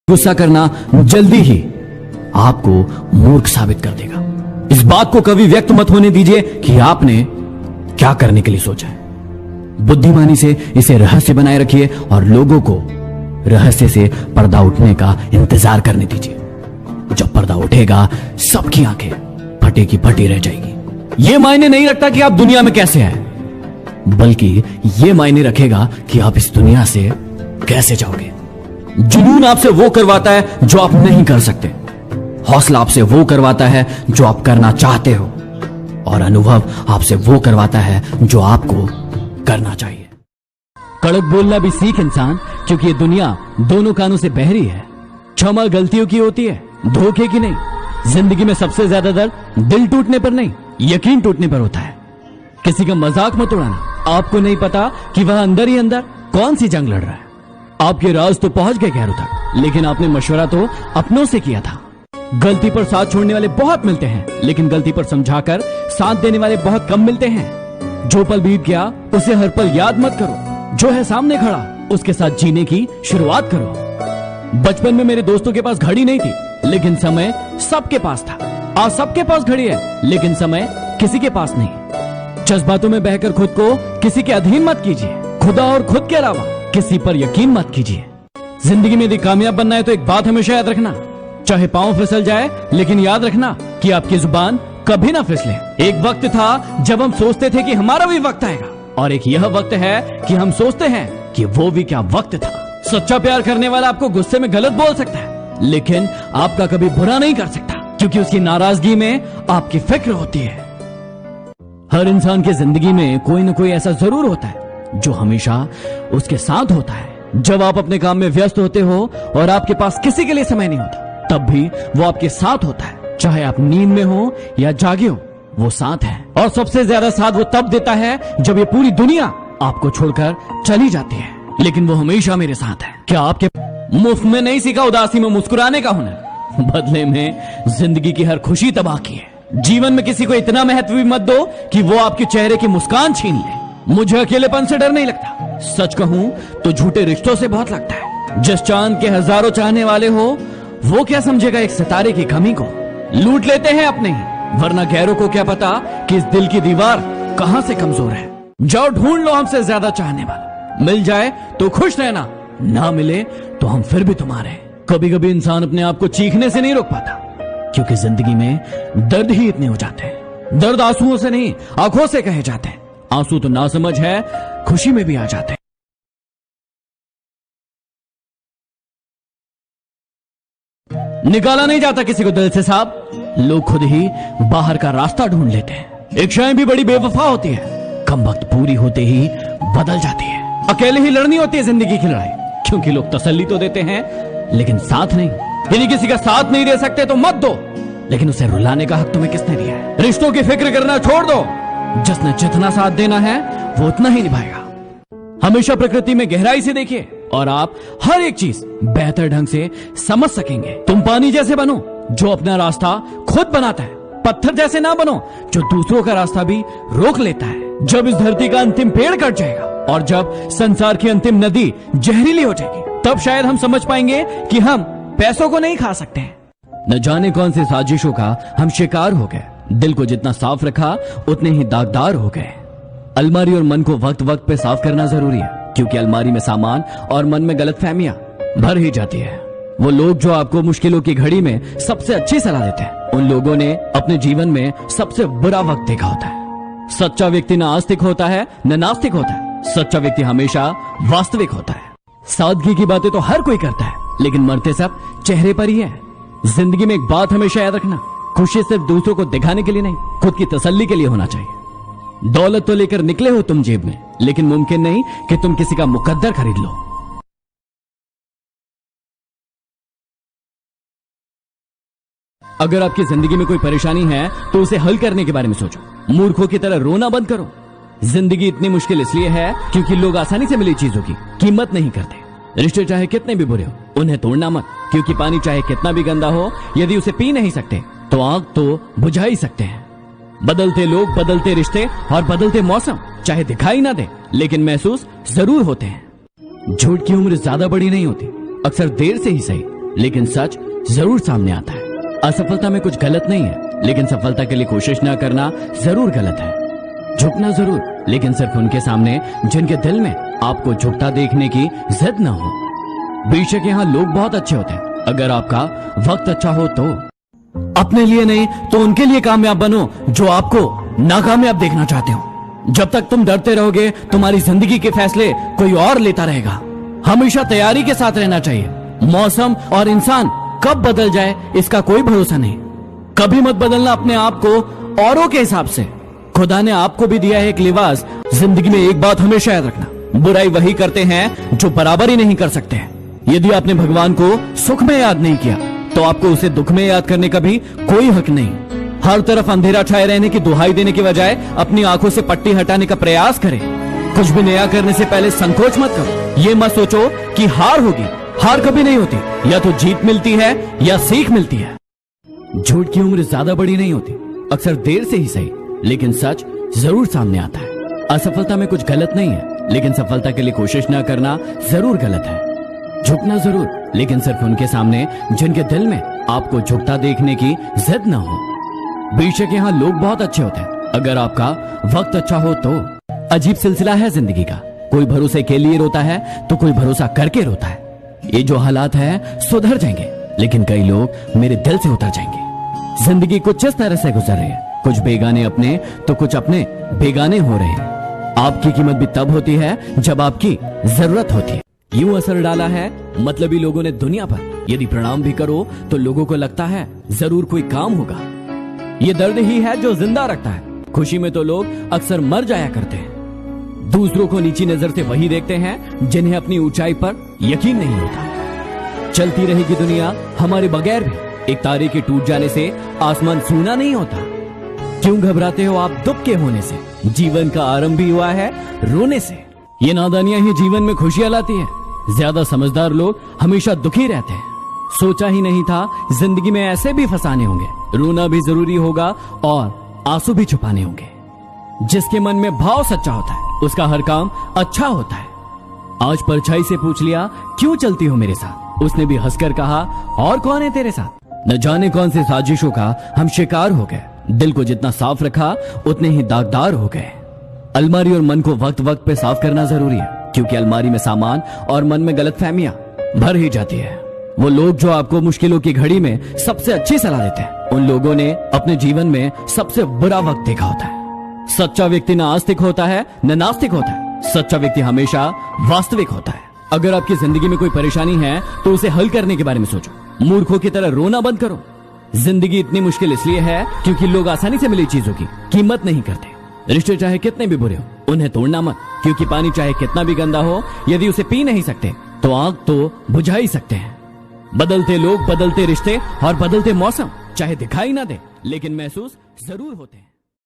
गुस्सा करना जल्दी ही आपको मूर्ख साबित कर देगा। इस बात को कभी व्यक्त मत होने दीजिए कि आपने क्या करने के लिए सोचा है। बुद्धिमानी से इसे रहस्य बनाए रखिए और लोगों को रहस्य से पर्दा उठने का इंतजार करने दीजिए। जब पर्दा उठेगा सबकी आंखें फटे की फटी रह जाएगी। यह मायने नहीं रखता कि आप दुनिया में कैसे हैं, बल्कि यह मायने रखेगा कि आप इस दुनिया से कैसे जाओगे। जुनून आपसे वो करवाता है जो आप नहीं कर सकते, हौसला आपसे वो करवाता है जो आप करना चाहते हो, और अनुभव आपसे वो करवाता है जो आपको करना चाहिए। कड़क बोलना भी सीख इंसान, क्योंकि ये दुनिया दोनों कानों से बहरी है। क्षमा गलतियों की होती है, धोखे की नहीं। जिंदगी में सबसे ज्यादा दर्द दिल टूटने पर नहीं, यकीन टूटने पर होता है। किसी का मजाक मत उड़ाना। आपको नहीं पता कि वह अंदर ही अंदर कौन सी जंग लड़ रहा है। आपके राज तो पहुंच गए गैरों तक, लेकिन आपने मशवरा तो अपनों से किया था। गलती पर साथ छोड़ने वाले बहुत मिलते हैं, लेकिन गलती पर समझाकर साथ देने वाले बहुत कम मिलते हैं। जो पल बीत गया उसे हर पल याद मत करो, जो है सामने खड़ा उसके साथ जीने की शुरुआत करो। बचपन में मेरे दोस्तों के पास घड़ी नहीं थी, लेकिन समय सबके पास था। आज सबके पास घड़ी है, लेकिन समय किसी के पास नहीं। जज्बातों में बहकर खुद को किसी के अधीन मत कीजिए। खुदा और खुद के अलावा किसी पर यकीन मत कीजिए। जिंदगी में यदि कामयाब बनना है तो एक बात हमेशा याद रखना, चाहे पांव फिसल जाए, लेकिन याद रखना कि आपकी जुबान कभी ना फिसले। एक वक्त था जब हम सोचते थे कि हमारा भी वक्त आएगा, और एक यह वक्त है कि हम सोचते हैं कि वो भी क्या वक्त था। सच्चा प्यार करने वाला आपको गुस्से में गलत बोल सकता है, लेकिन आपका कभी बुरा नहीं कर सकता, क्योंकि उसकी नाराजगी में आपकी फिक्र होती है। हर इंसान की जिंदगी में कोई ना कोई ऐसा जरूर होता है जो हमेशा उसके साथ होता है। जब आप अपने काम में व्यस्त होते हो और आपके पास किसी के लिए समय नहीं होता, तब भी वो आपके साथ होता है। चाहे आप नींद में हो या जागे हो, वो साथ है। और सबसे ज्यादा साथ वो तब देता है जब ये पूरी दुनिया आपको छोड़कर चली जाती है, लेकिन वो हमेशा मेरे साथ है। क्या आपके मुफ्त में नहीं सीखा उदासी में मुस्कुराने का हुनर? बदले में जिंदगी की हर खुशी तबाह की है। जीवन में किसी को इतना महत्व भी मत दो कि वो आपके चेहरे की मुस्कान छीन ले। मुझे अकेलेपन से डर नहीं लगता, सच कहूं तो झूठे रिश्तों से बहुत लगता है। जिस चांद के हजारों चाहने वाले हो, वो क्या समझेगा एक सितारे की कमी को। लूट लेते हैं अपने ही, वरना गैरों को क्या पता कि इस दिल की दीवार कहां से कमजोर है। जाओ ढूंढ लो हमसे ज्यादा चाहने वाला, मिल जाए तो खुश रहना, ना मिले तो हम फिर भी तुम्हारे। कभी कभी इंसान अपने आप को चीखने से नहीं रोक पाता, क्योंकि जिंदगी में दर्द ही इतने हो जाते हैं। दर्द आंसुओं से नहीं, आंखों से कहे जाते हैं। आंसू तो नासमझ है, खुशी में भी आ जाते हैं। निकाला नहीं जाता किसी को दिल से साहब, लोग खुद ही बाहर का रास्ता ढूंढ लेते हैं। इच्छाएं भी बड़ी बेवफा होती है, कम वक्त पूरी होते ही बदल जाती है। अकेले ही लड़नी होती है जिंदगी की लड़ाई, क्योंकि लोग तसल्ली तो देते हैं लेकिन साथ नहीं। यदि किसी का साथ नहीं दे सकते तो मत दो, लेकिन उसे रुलाने का हक तुम्हें किसने दिया है? रिश्तों की फिक्र करना छोड़ दो, जिसने जितना साथ देना है वो उतना ही निभाएगा। हमेशा प्रकृति में गहराई से देखिए और आप हर एक चीज बेहतर ढंग से समझ सकेंगे। तुम पानी जैसे बनो जो अपना रास्ता खुद बनाता है, पत्थर जैसे ना बनो जो दूसरों का रास्ता भी रोक लेता है। जब इस धरती का अंतिम पेड़ कट जाएगा और जब संसार की अंतिम नदी जहरीली हो जाएगी, तब शायद हम समझ पाएंगे कि हम पैसों को नहीं खा सकते हैं। न जाने कौन सी साजिशों का हम शिकार हो गए। दिल को जितना साफ रखा उतने ही दागदार हो गए। अलमारी और मन को वक्त वक्त पे साफ करना जरूरी है, क्योंकि अलमारी में सामान और मन में गलतफहमियां भर ही जाती है। वो लोग जो आपको मुश्किलों की घड़ी में सबसे अच्छी सलाह देते हैं, उन लोगों ने अपने जीवन में सबसे बुरा वक्त देखा होता है। सच्चा व्यक्ति न आस्तिक होता है न नास्तिक होता है। सच्चा व्यक्ति हमेशा वास्तविक होता है। सादगी की बातें तो हर कोई करता है, लेकिन मरते सब चेहरे पर ही है। जिंदगी में एक बात हमेशा याद रखना, खुशी सिर्फ दूसरों को दिखाने के लिए नहीं, खुद की तसल्ली के लिए होना चाहिए। दौलत तो लेकर निकले हो तुम जेब में, लेकिन मुमकिन नहीं कि तुम किसी का मुकद्दर खरीद लो। अगर आपकी जिंदगी में कोई परेशानी है तो उसे हल करने के बारे में सोचो। मूर्खों की तरह रोना बंद करो। जिंदगी इतनी मुश्किल इसलिए है क्योंकि लोग आसानी से मिली चीजों की कीमत नहीं करते। रिश्ते चाहे कितने भी बुरे हो, उन्हें तोड़ना मत, क्योंकि पानी चाहे कितना भी गंदा हो, यदि उसे पी नहीं सकते तो आग तो बुझा ही सकते हैं। बदलते लोग, बदलते रिश्ते और बदलते मौसम चाहे दिखाई ना दे, लेकिन महसूस जरूर होते हैं। झूठ की उम्र ज्यादा बड़ी नहीं होती, अक्सर देर से ही सही लेकिन सच जरूर सामने आता है। असफलता में कुछ गलत नहीं है, लेकिन सफलता के लिए कोशिश न करना जरूर गलत है। झुकना जरूर, लेकिन सिर्फ उनके सामने जिनके दिल में आपको झुकता देखने की जिद न हो। बेशक यहाँ लोग बहुत अच्छे होते हैं, अगर आपका वक्त अच्छा हो तो। अपने लिए नहीं तो उनके लिए कामयाब बनो जो आपको नाकामयाब देखना चाहते हो। जब तक तुम डरते रहोगे, तुम्हारी जिंदगी के फैसले कोई और लेता रहेगा। हमेशा तैयारी के साथ रहना चाहिए। मौसम और इंसान कब बदल जाए इसका कोई भरोसा नहीं। कभी मत बदलना अपने आप को औरों के हिसाब से। खुदा ने आपको भी दिया है एक लिबास। जिंदगी में एक बात हमेशा याद रखना, बुराई वही करते हैं जो बराबरी नहीं कर सकते। यदि आपने भगवान को सुख में याद नहीं किया तो आपको उसे दुख में याद करने का भी कोई हक नहीं। हर तरफ अंधेरा छाए रहने की दुहाई देने के बजाय अपनी आंखों से पट्टी हटाने का प्रयास करें। कुछ भी नया करने से पहले संकोच मत करो। ये मत सोचो कि हार होगी। हार कभी नहीं होती, या तो जीत मिलती है या सीख मिलती है। झूठ की उम्र ज्यादा बड़ी नहीं होती, अक्सर देर से ही सही, लेकिन सच जरूर सामने आता है। असफलता में कुछ गलत नहीं है, लेकिन सफलता के लिए कोशिश न करना जरूर गलत है। झुकना जरूर, लेकिन सिर्फ उनके सामने जिनके दिल में आपको झुकता देखने की जिद न हो। बेशक यहाँ लोग बहुत अच्छे होते हैं, अगर आपका वक्त अच्छा हो तो। अजीब सिलसिला है जिंदगी का, कोई भरोसे के लिए रोता है तो कोई भरोसा करके रोता है। ये जो हालात है सुधर जाएंगे, लेकिन कई लोग मेरे दिल से उतर जाएंगे। जिंदगी कुछ इस तरह से गुजर रही है, कुछ बेगाने अपने तो कुछ अपने बेगाने हो रहे हैं। आपकी कीमत भी तब होती है जब आपकी जरूरत होती है। यूं असर डाला है मतलबी लोगों ने दुनिया पर। यदि प्रणाम भी करो तो लोगों को लगता है जरूर कोई काम होगा। ये दर्द ही है जो जिंदा रखता है। खुशी में तो लोग अक्सर मर जाया करते हैं। दूसरों को नीची नजर से वही देखते हैं जिन्हें अपनी ऊंचाई पर यकीन नहीं होता। चलती रहेगी दुनिया हमारे बगैर भी। एक तारे के टूट जाने से आसमान सूना नहीं होता। क्यों घबराते हो आप दुबके होने से? जीवन का आरंभ भी हुआ है रोने से। ये नादानियां ही जीवन में खुशियां लाती है। ज्यादा समझदार लोग हमेशा दुखी रहते हैं। सोचा ही नहीं था जिंदगी में ऐसे भी फसाने होंगे। रोना भी जरूरी होगा और आंसू भी छुपाने होंगे। जिसके मन में भाव सच्चा होता है उसका हर काम अच्छा होता है। आज परछाई से पूछ लिया क्यों चलती हो मेरे साथ? उसने भी हंसकर कहा और कौन है तेरे साथ? न जाने कौन से साजिशों का हम शिकार हो गए। दिल को जितना साफ रखा उतने ही दागदार हो गए। अलमारी और मन को वक्त वक्त पे साफ करना जरूरी है, क्योंकि अलमारी में सामान और मन में गलतफहमियां भर ही जाती है। वो लोग जो आपको मुश्किलों की घड़ी में सबसे अच्छी सलाह देते हैं, उन लोगों ने अपने जीवन में सबसे बुरा वक्त देखा होता है। सच्चा व्यक्ति न आस्तिक होता है न नास्तिक होता है। सच्चा व्यक्ति हमेशा वास्तविक होता है। अगर आपकी जिंदगी में कोई परेशानी है तो उसे हल करने के बारे में सोचो। मूर्खों की तरह रोना बंद करो। जिंदगी इतनी मुश्किल इसलिए है क्योंकि लोग आसानी से मिली चीजों की कीमत नहीं करते। रिश्ते चाहे कितने भी बुरे हो उन्हें तोड़ना मत, क्योंकि पानी चाहे कितना भी गंदा हो यदि उसे पी नहीं सकते तो आग तो बुझा ही सकते हैं। बदलते लोग, बदलते रिश्ते और बदलते मौसम चाहे दिखाई ना दे लेकिन महसूस जरूर होते हैं।